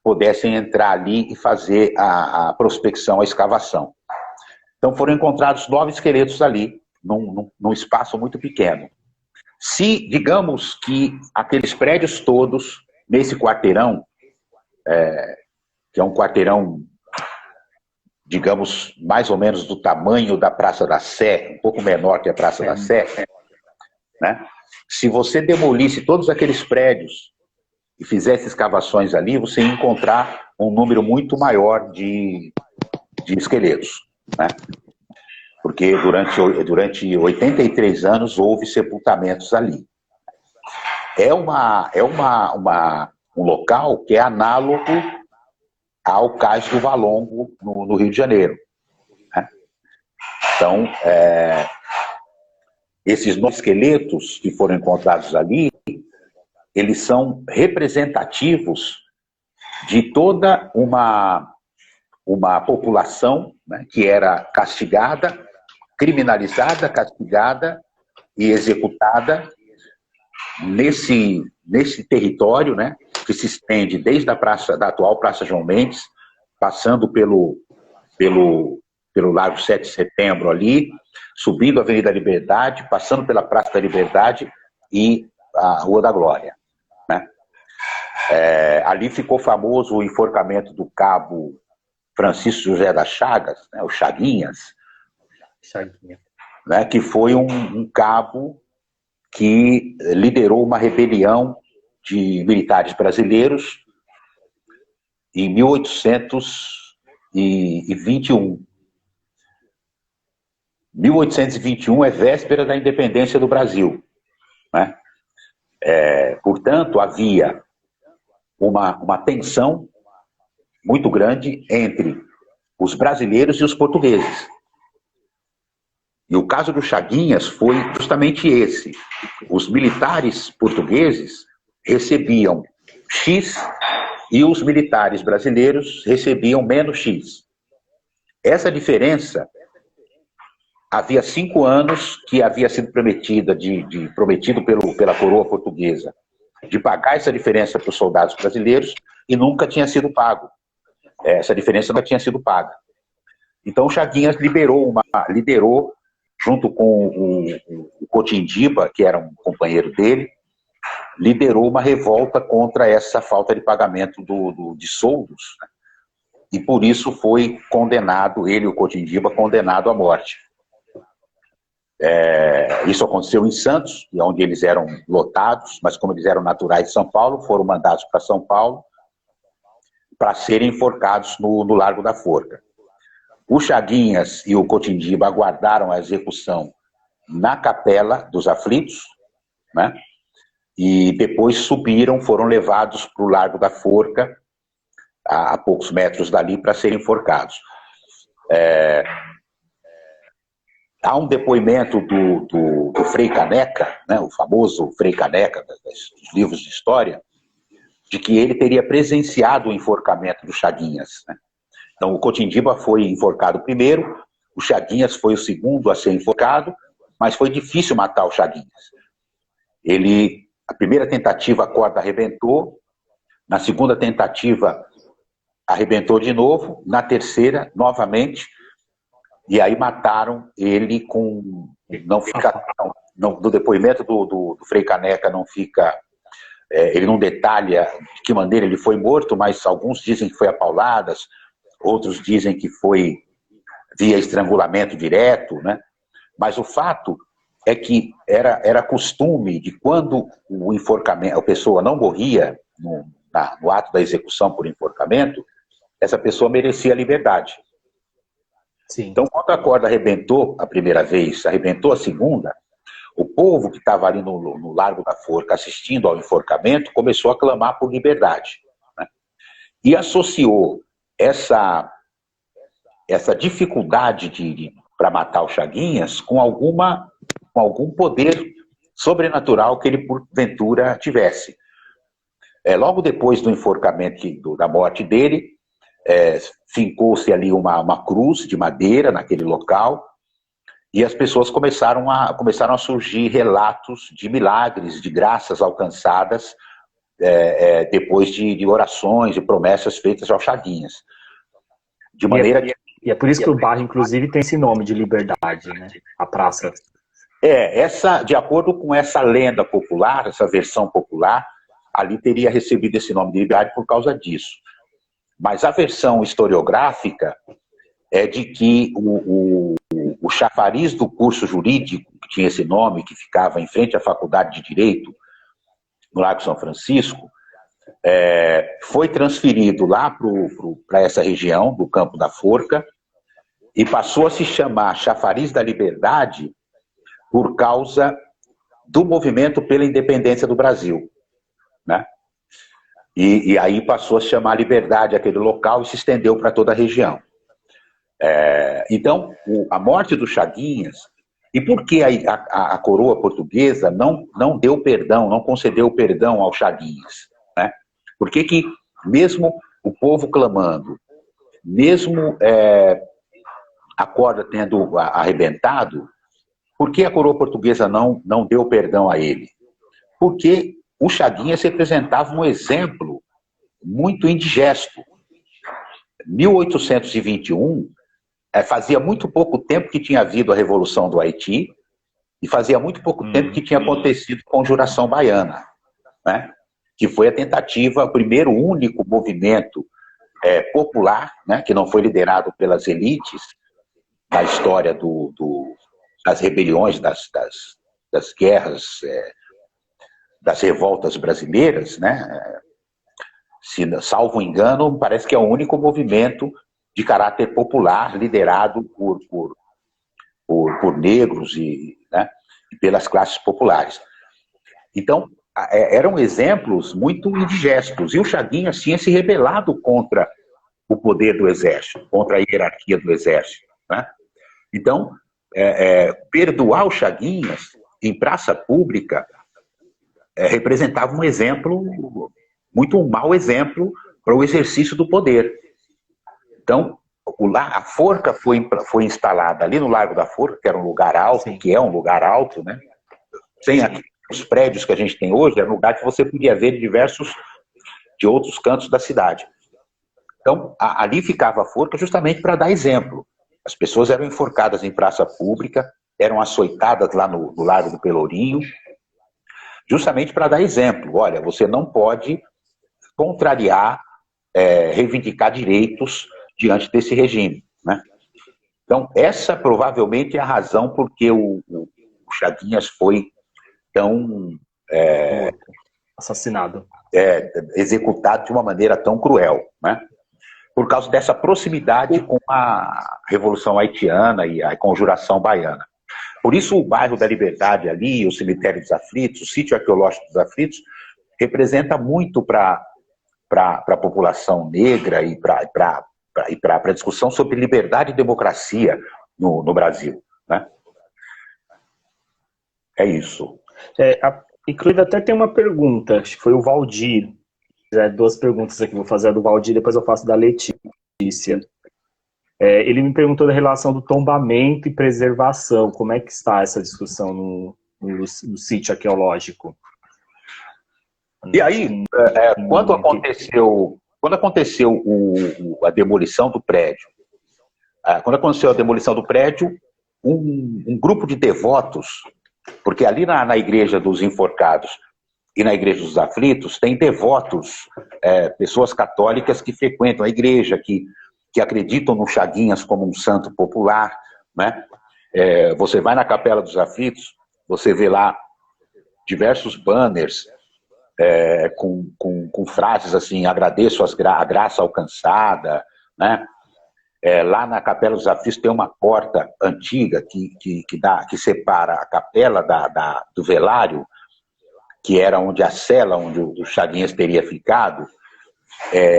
pudessem entrar ali e fazer a prospecção, a escavação. Então foram encontrados 9 esqueletos ali, num espaço muito pequeno. Se, digamos que aqueles prédios todos, nesse quarteirão, que é um quarteirão, digamos, mais ou menos do tamanho da Praça da Sé, um pouco menor que a Praça da Sé, né? Se você demolisse todos aqueles prédios e fizesse escavações ali, você ia encontrar um número muito maior de esqueletos, né? Porque durante 83 anos houve sepultamentos ali. É um local que é análogo ao Cais do Valongo, no Rio de Janeiro, né? Então, esses 9 esqueletos que foram encontrados ali, eles são representativos de toda uma população, né, que era castigada, criminalizada, castigada e executada nesse território, né, que se estende desde da atual Praça João Mendes, passando pelo Largo 7 de Setembro ali, subindo a Avenida Liberdade, passando pela Praça da Liberdade e a Rua da Glória, né? Ali ficou famoso o enforcamento do cabo Francisco José das Chagas, né, o Chaguinhas, né, que foi um cabo que liderou uma rebelião de militares brasileiros em 1821. 1821 é véspera da independência do Brasil, né? Portanto, havia uma tensão muito grande entre os brasileiros e os portugueses. E o caso do Chaguinhas foi justamente esse. Os militares portugueses recebiam X e os militares brasileiros recebiam menos X. Essa diferença, havia 5 anos que havia sido prometido pela coroa portuguesa de pagar essa diferença para os soldados brasileiros e nunca tinha sido pago. Essa diferença nunca tinha sido paga. Então o Chaguinhas liderou, junto com o Cotindiba, que era um companheiro dele, liderou uma revolta contra essa falta de pagamento de soldos, né? E por isso foi condenado, ele e o Cotindiba, condenado à morte. Isso aconteceu em Santos, onde eles eram lotados, mas como eles eram naturais de São Paulo, foram mandados para São Paulo para serem enforcados no Largo da Forca. O Chaguinhas e o Cotindiba aguardaram a execução na Capela dos Aflitos, né? E depois foram levados para o Largo da Forca, a poucos metros dali, para serem enforcados. Há um depoimento do Frei Caneca, né, o famoso Frei Caneca dos livros de história, de que ele teria presenciado o enforcamento do Chaguinhas, né? Então, o Cotindiba foi enforcado primeiro, o Chaguinhas foi o segundo a ser enforcado, mas foi difícil matar o Chaguinhas. A primeira tentativa, a corda arrebentou, na segunda tentativa, arrebentou de novo, na terceira, novamente, e aí mataram ele com... No depoimento do Frei Caneca não fica Ele não detalha de que maneira ele foi morto, mas alguns dizem que foi a pauladas, outros dizem que foi via estrangulamento direto, né? Mas o fato é que era costume de quando o enforcamento, a pessoa não morria no ato da execução por enforcamento, essa pessoa merecia a liberdade. Sim. Então, quando a corda arrebentou a primeira vez, arrebentou a segunda, o povo que estava ali no Largo da Forca assistindo ao enforcamento começou a clamar por liberdade, né? E associou essa dificuldade para matar o Chaguinhas com algum poder sobrenatural que ele, porventura, tivesse. Logo depois do enforcamento, da morte dele, fincou-se ali uma cruz de madeira naquele local, e as pessoas começaram a surgir relatos de milagres, de graças alcançadas depois de orações e promessas feitas ao Chaguinhas. De maneira que... E é por isso que o bairro, inclusive, tem esse nome de Liberdade, né? A praça. De acordo com essa lenda popular, essa versão popular, ali teria recebido esse nome de Liberdade por causa disso. Mas a versão historiográfica é de que o chafariz do curso jurídico, que tinha esse nome, que ficava em frente à Faculdade de Direito, no Largo São Francisco, foi transferido lá para essa região do Campo da Forca e passou a se chamar Chafariz da Liberdade por causa do movimento pela independência do Brasil, né? E aí passou a se chamar Liberdade aquele local e se estendeu para toda a região. Então, a morte do Chaguinhas, e por que a coroa portuguesa não deu perdão, não concedeu perdão ao Chaguinhas, né? Por que mesmo o povo clamando, mesmo a corda tendo arrebentado, por que a coroa portuguesa não deu perdão a ele? Porque o Chaguinhas representava um exemplo muito indigesto. 1821, fazia muito pouco tempo que tinha havido a Revolução do Haiti e fazia muito pouco tempo que tinha acontecido a Conjuração Baiana, né? Que foi a tentativa, o primeiro único movimento popular, né, que não foi liderado pelas elites da história das rebeliões, das guerras, das revoltas brasileiras, né? Salvo engano, parece que é o único movimento de caráter popular liderado por negros né, e pelas classes populares. Então, eram exemplos muito indigestos, e o Chaguinhas tinha se rebelado contra o poder do exército, contra a hierarquia do exército, né? Então, perdoar o Chaguinhas em praça pública representava um exemplo, um mau exemplo para o exercício do poder. Então, a forca foi instalada ali no Largo da Forca, que era um lugar alto, sim, que é um lugar alto, né? Sem os prédios que a gente tem hoje, era um lugar que você podia ver de outros cantos da cidade. Então, ali ficava a forca justamente para dar exemplo. As pessoas eram enforcadas em praça pública, eram açoitadas lá no Largo do Pelourinho, justamente para dar exemplo. Olha, você não pode contrariar, reivindicar direitos diante desse regime, né? Então, essa provavelmente é a razão por que o Chaguinhas foi tão... assassinado. Executado de uma maneira tão cruel, né? Por causa dessa proximidade com a Revolução Haitiana e a Conjuração Baiana. Por isso o bairro da Liberdade ali, o Cemitério dos Aflitos, o Sítio Arqueológico dos Aflitos, representa muito para a população negra e para a discussão sobre liberdade e democracia no Brasil, né? É isso. Inclusive até tem uma pergunta, acho que foi o Valdir. Duas perguntas aqui, vou fazer a do Valdir, depois eu faço da Letícia. Ele me perguntou da relação do tombamento e preservação. Como é que está essa discussão no sítio arqueológico? E aí, quando aconteceu a demolição do prédio, um grupo de devotos, porque ali na Igreja dos Enforcados e na Igreja dos Aflitos, tem devotos, pessoas católicas que frequentam a igreja, que acreditam no Chaguinhas como um santo popular, né? Você vai na Capela dos Aflitos, você vê lá diversos banners com frases assim: agradeço a graça alcançada, né? Lá na Capela dos Aflitos tem uma porta antiga que separa a capela do velário, que era onde a cela onde o Chaguinhas teria ficado.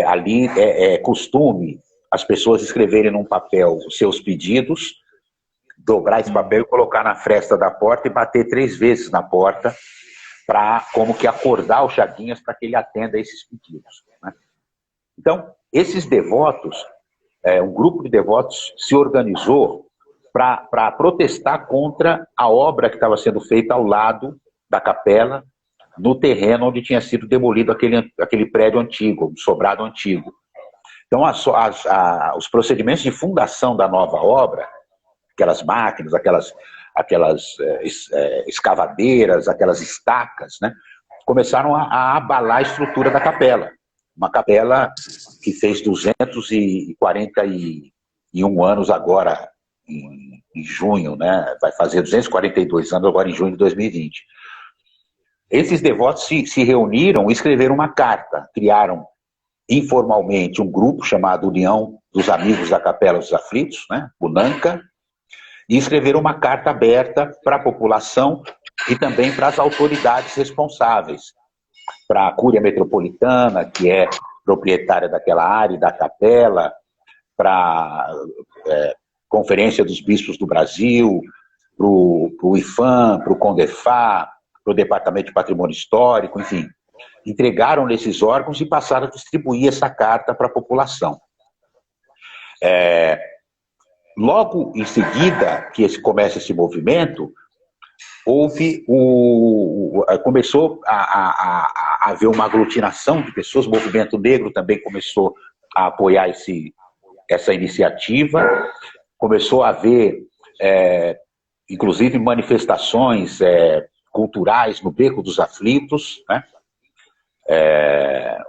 Ali é costume as pessoas escreverem num papel os seus pedidos, dobrar esse papel e colocar na fresta da porta e bater 3 vezes na porta, para como que acordar o Chaguinhas para que ele atenda a esses pedidos, né? Então, esses devotos, um grupo de devotos se organizou para protestar contra a obra que estava sendo feita ao lado da capela, no terreno onde tinha sido demolido aquele prédio antigo, um sobrado antigo. Então, os procedimentos de fundação da nova obra, aquelas máquinas, aquelas escavadeiras, aquelas estacas, né, começaram a abalar a estrutura da capela. Uma capela que fez 241 anos agora, em junho, né, vai fazer 242 anos agora em junho de 2020. Esses devotos se reuniram e escreveram uma carta, criaram informalmente um grupo chamado União dos Amigos da Capela dos Aflitos, né, UNANCA, e escreveram uma carta aberta para a população e também para as autoridades responsáveis, para a Cúria Metropolitana, que é proprietária daquela área e da capela, para a Conferência dos Bispos do Brasil, para o IFAM, para o CONDEFA, para o Departamento de Patrimônio Histórico, enfim. Entregaram nesses órgãos e passaram a distribuir essa carta para a população. Logo em seguida que começa esse movimento, começou a haver uma aglutinação de pessoas, o movimento negro também começou a apoiar essa iniciativa, começou a haver, inclusive, manifestações culturais no Beco dos Aflitos, né?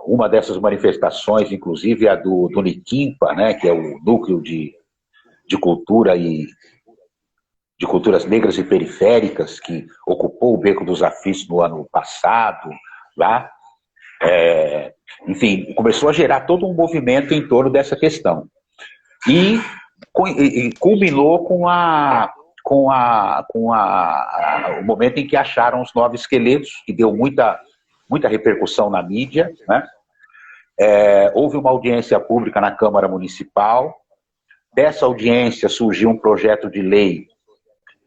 Uma dessas manifestações, inclusive, é a do Niquimpa, né, que é o núcleo de cultura e de culturas negras e periféricas, que ocupou o Beco dos Aflitos no ano passado, lá. Enfim, começou a gerar todo um movimento em torno dessa questão. E culminou com o momento em que acharam os 9 esqueletos, que deu muita repercussão na mídia, né? Houve uma audiência pública na Câmara Municipal. Dessa audiência surgiu um projeto de lei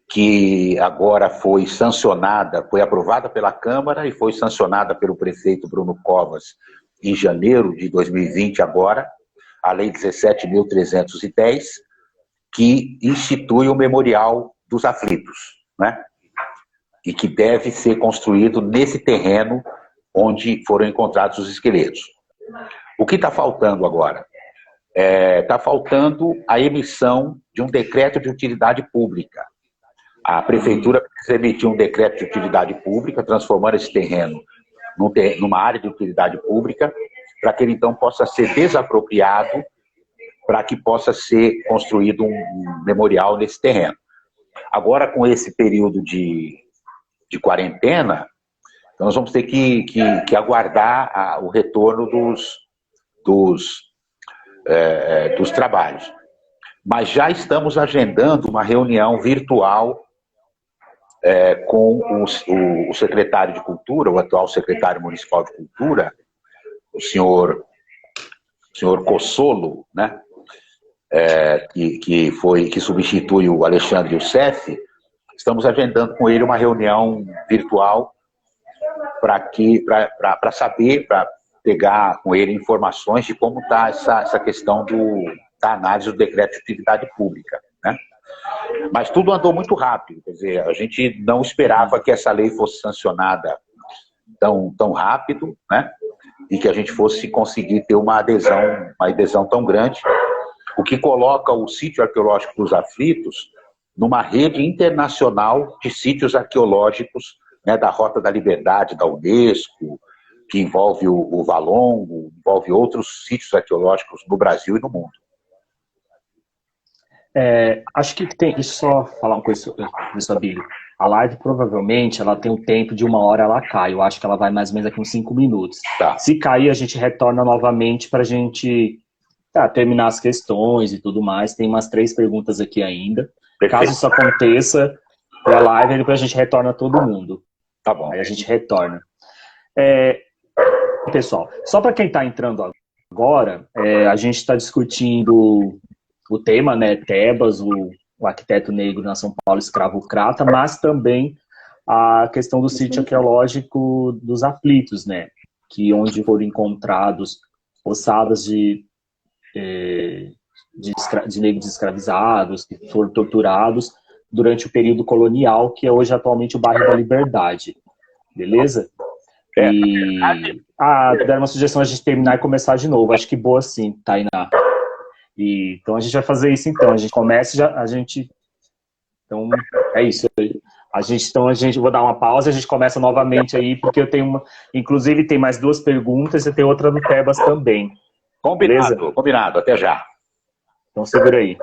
que agora foi sancionada, foi aprovada pela Câmara e foi sancionada pelo prefeito Bruno Covas em janeiro de 2020 agora, a Lei 17.310, que institui o Memorial dos Aflitos, né? E que deve ser construído nesse terreno onde foram encontrados os esqueletos. O que está faltando agora? Está faltando a emissão de um decreto de utilidade pública. A prefeitura precisa emitir um decreto de utilidade pública, transformando esse terreno numa área de utilidade pública, para que ele então possa ser desapropriado, para que possa ser construído um memorial nesse terreno. Agora, com esse período de quarentena, então nós vamos ter que aguardar o retorno dos trabalhos. Mas já estamos agendando uma reunião virtual com o secretário de Cultura, o atual secretário municipal de Cultura, o senhor Cossolo, né? Que substitui o Alexandre Youssef. Estamos agendando com ele uma reunião virtual para saber, para pegar com ele informações de como está essa questão da análise do decreto de utilidade pública, né? Mas tudo andou muito rápido, quer dizer, a gente não esperava que essa lei fosse sancionada tão rápido, né? E que a gente fosse conseguir ter uma adesão tão grande, o que coloca o sítio arqueológico dos Aflitos numa rede internacional de sítios arqueológicos né, da Rota da Liberdade da Unesco, que envolve o Valongo, envolve outros sítios arqueológicos no Brasil e no mundo. Acho que tem. Deixa eu só falar uma coisa sobre isso, Abílio. A live provavelmente ela tem um tempo de 1 hora, ela cai. Eu acho que ela vai mais ou menos aqui uns 5 minutos. Tá. Se cair, a gente retorna novamente para a gente terminar as questões e tudo mais. Tem umas 3 perguntas aqui ainda. Perfeito. Caso isso aconteça, a live, depois a gente retorna todo mundo. Tá bom. Aí a gente retorna. Pessoal, só para quem está entrando agora, a gente está discutindo o tema, né, Tebas, o arquiteto negro na São Paulo escravocrata, mas também a questão do sítio arqueológico dos aflitos, né, que onde foram encontrados ossadas de negros escravizados, que foram torturados durante o período colonial, que é hoje atualmente o bairro da Liberdade. Beleza? E deram uma sugestão a gente terminar e começar de novo. Acho que boa sim, Tainá. Então a gente vai fazer isso então. A gente começa Então é isso. Vou dar uma pausa e a gente começa novamente aí, porque eu tenho inclusive tem mais 2 perguntas e tem outra do Tebas também. Combinado, beleza? Combinado. Até já. Então segura aí.